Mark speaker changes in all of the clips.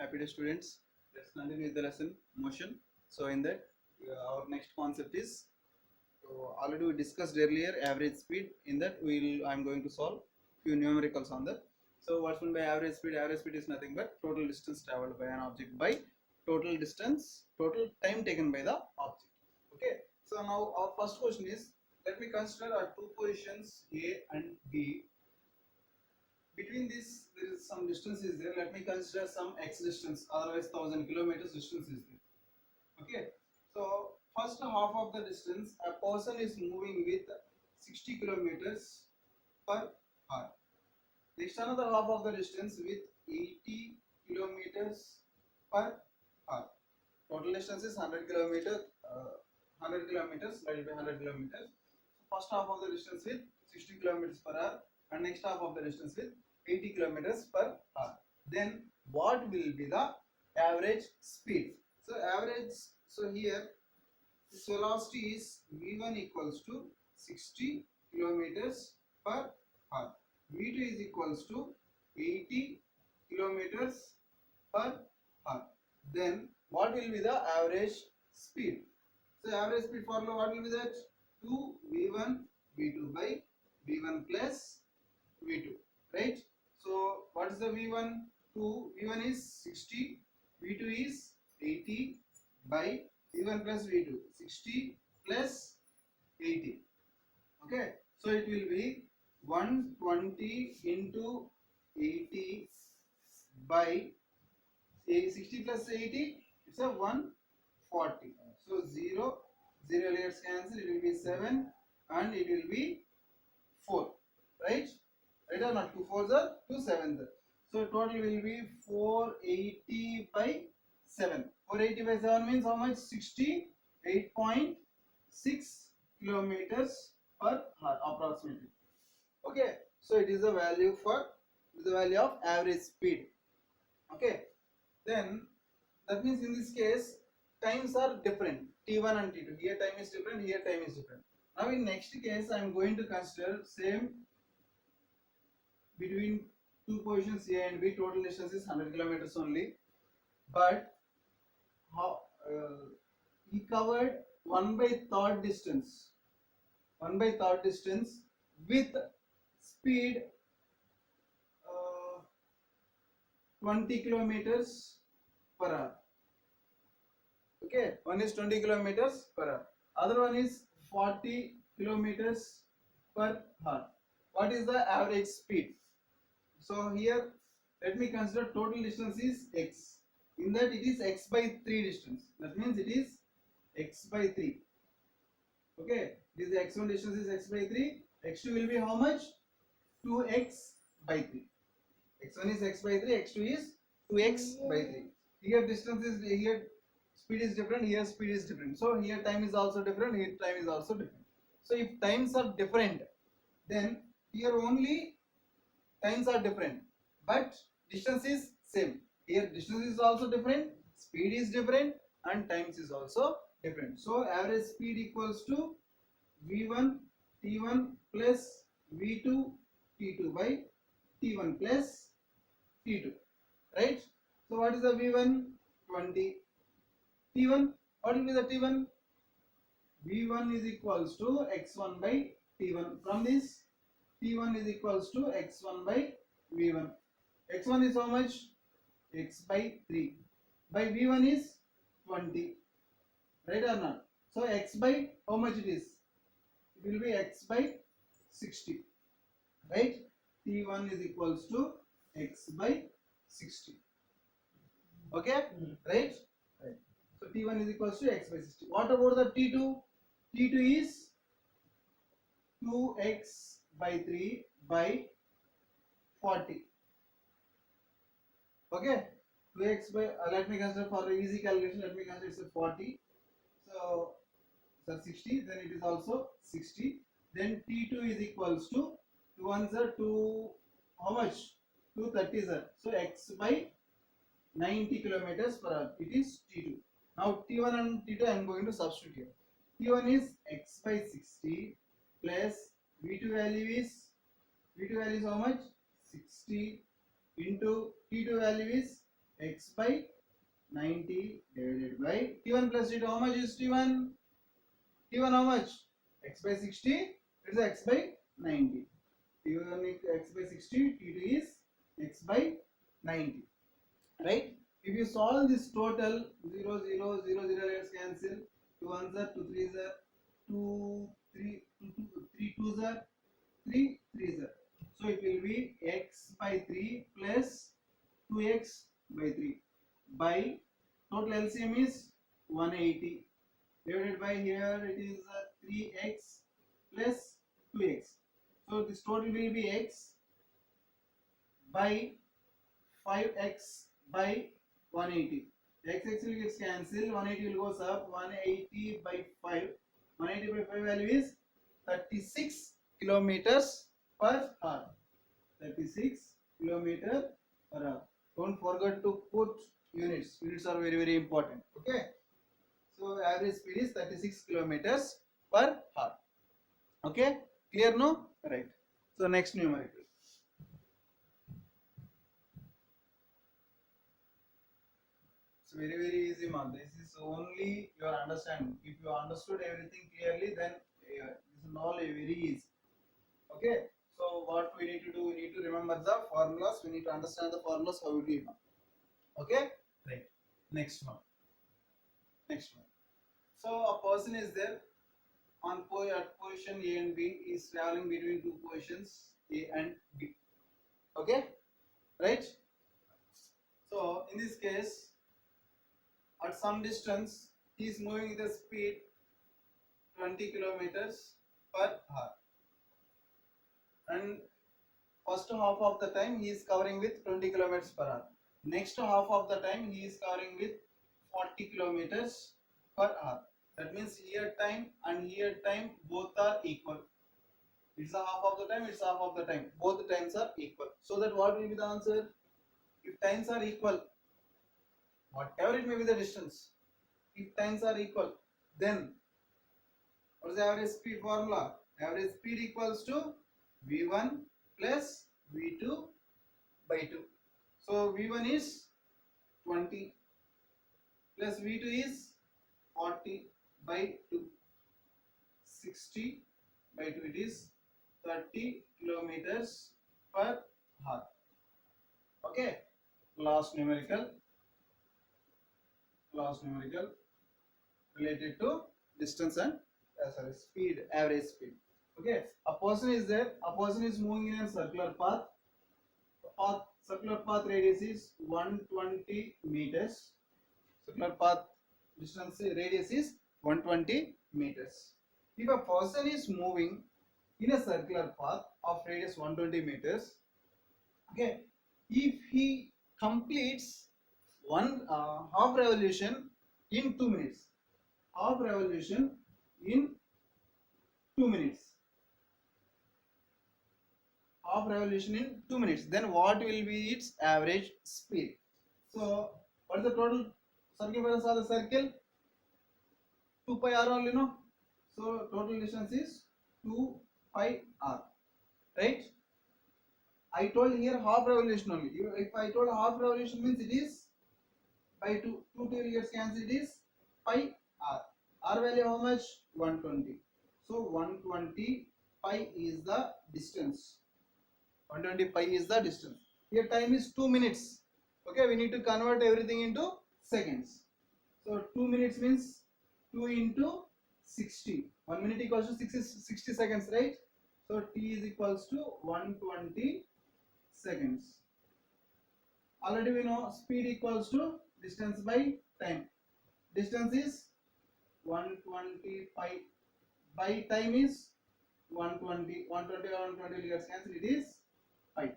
Speaker 1: happy day students. Let's continue with the lesson motion. So in that our next concept is, already we discussed earlier average speed. In that I'm going to solve few numericals on that. So what's meant by average speed? Average speed is nothing but total distance traveled by an object by total time taken by the object. Okay. So now our first question is, let me consider our two positions A and B. Between this there is some distance is there. Let me consider some x distance, otherwise 1000 kilometers distance is there. Okay, so first half of the distance a person is moving with 60 kilometers per hour. Next another half of the distance with 80 kilometers per hour. Total distance is 100 kilometers divided by 100 kilometers. So first half of the distance with 60 kilometers per hour and next half of the distance with 80 kilometers per hour. Then what will be the average speed? So here this velocity is v1 equals to 60 kilometers per hour. v2 is equals to 80 kilometers per hour. Then what will be the average speed? So average speed formula, what will be that? 2 v1 v2 by v1 plus v2, right? So what is the v1? v1 is 60, v2 is 80 by v1 plus v2, 60 plus 80. Okay, so it will be 120 into 80 by 60 plus 80, it's a 140. So 0 layers cancel, it will be 7 and it will be 4, right? Right or not? 2 4s are 2 7s are. So total will be 480 by 7. 480 by 7 means how much? 68.6 kilometers per hour approximately. Okay, so it is the value of average speed. Okay, then that means in this case times are different, t1 and t2. Here time is different, here time is different. Now in next case I am going to consider same between two positions A and B. Total distance is 100 kilometers only, but he covered 1/3 distance with speed 20 kilometers per hour. Okay, one is 20 kilometers per hour, other one is 40 kilometers per hour. What is the average speed? So here let me consider total distance is x. In that it is x by 3 distance. That means it is x by 3. Okay, this x1 distance is x by 3. x2 will be how much? 2x by 3. x1 is x by 3. x2 is 2x by 3. Here distance is, here speed is different, here speed is different. So here time is also different, here time is also different. So if times are different, then here only times are different, but distance is same. Here distance is also different, speed is different, and times is also different. So average speed equals to v1 t1 plus v2 t2 by t1 plus t2, right? So what is the v1? 20. t1, what will be the t1? v1 is equals to x1 by t1. From this t1 is equals to x1 by v1. x1 is how much? X by 3 by v1 is 20, right or not? So x by how much it is? It will be x by 60, right? t1 is equals to x by 60. Okay, right? So t1 is equals to x by 60. What about the t2? t2 is 2x by 3 by 40. Okay, 2x by, let me consider for easy calculation, let me consider it's a 40. So 60, then it is also 60. Then t2 is equals to 2 ones are 2, how much? 230 sir. So x by 90 kilometers per hour, it is t2. Now t1 and t2 I am going to substitute here. t1 is x by 60 plus v2 value is how much? 60 into t2 value is x by 90 divided by t1 plus t2. How much is t1? T1 how much? X by 60. It is x by 90. T1 is x by 60. T2 is x by 90. Right? If you solve this total 0 0 0 0, let's cancel. 2 ones are 2 threes are 2 3 2 3 twos are 3 threes are. So it will be x by 3 plus 2x by 3 by total LCM is 180 divided by here it is 3x plus 2x. So this total will be x by 5x by 180. X will get cancelled. 180 will goes up. 180 by 5. 180 by 5 value is 36 kilometers per hour. 36 kilometer per hour. Don't forget to put units. Units are very very important. Okay. So average speed is 36 kilometers per hour. Okay. Clear no? Right. So next numerical. Very very easy, man. This is only your understanding. If you understood everything clearly, then this is all very easy. Okay. So what we need to do, we need to remember the formulas. We need to understand the formulas how we do it. Okay. Right. Next one. Next one. So a person is there on at position A and B, is traveling between two positions A and B. Okay. Right. So in this case, at some distance he is moving with a speed 20 kilometers per hour, and first half of the time he is covering with 20 kilometers per hour. Next half of the time he is covering with 40 kilometers per hour. That means here time and here time both are equal. It's a half of the time, it's half of the time, both the times are equal. So that what will be the answer? If times are equal, whatever it may be the distance, if times are equal, then what is the average speed formula? Average speed equals to V1 plus V2 by 2. So V1 is 20 plus V2 is 40 by 2. 60 by 2, it is 30 kilometers per hour. Okay. Last numerical related to distance and speed, average speed. Okay, a person is there, a person is moving in a circular path. Circular path radius is 120 meters. Circular path distance radius is 120 meters. If a person is moving in a circular path of radius 120 meters, okay, if he completes one half revolution in 2 minutes, half revolution in 2 minutes, half revolution in 2 minutes, then what will be its average speed? So what is the total circumference of the circle? 2 pi r only, no? So total distance is 2 pi r, right? I told here half revolution only. If I told half revolution means it is by 2 years cancel, it is pi r. R value how much? 120. So 120 pi is the distance. 120 pi is the distance. Here time is 2 minutes. Okay, we need to convert everything into seconds. So 2 minutes means 2 into 60. 1 minute equals to 60 seconds, right? So t is equals to 120 seconds. Already we know speed equals to distance by time. Distance is 120 pi by time is 120 years cancel, it is pi.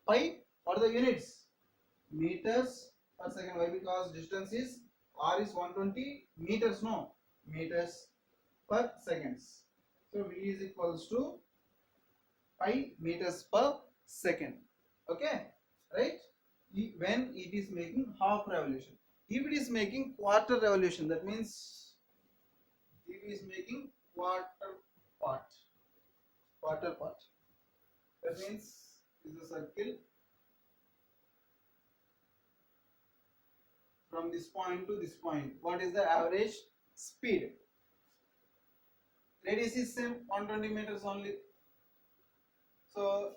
Speaker 1: Pi, what are the units? Meters per second. Why? Because distance is r is 120 meters, no, meters per seconds. So v is equals to pi meters per second. Okay, right? When it is making half revolution. If it is making quarter revolution, that means if it is making quarter part, that means is a circle. from this point to this point. What is the average speed? Radius is same, 120 meters only. So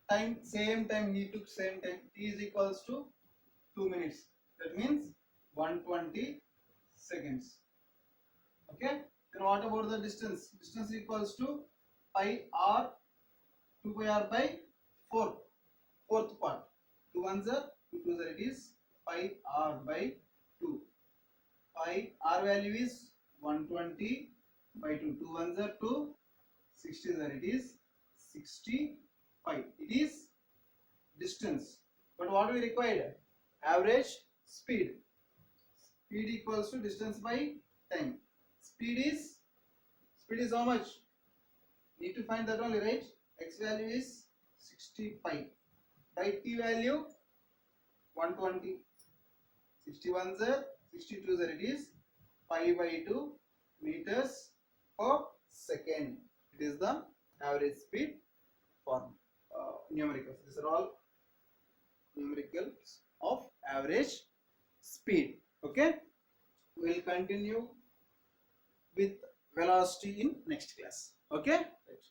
Speaker 1: time, same time he took, same time. T is equals to 2 minutes. That means 120 seconds. Okay. Then what about the distance? Distance equals to pi r, 2 pi r by 4. Fourth part. 2 ones are 2 twos are, it is pi r by 2. Pi r value is 120 by 2. 2 ones are 2. 60 are, it is 60 pi. It is distance. But what we required? Average speed. Speed equals to distance by time. Speed is how much? Need to find that only, right? X value is 60 pi. By t value 120. 61 are 62 are, it is pi by 2 meters per second. It is the average speed form. Numericals. These are all numericals of average speed. Okay. We will continue with velocity in next class. Okay. Right.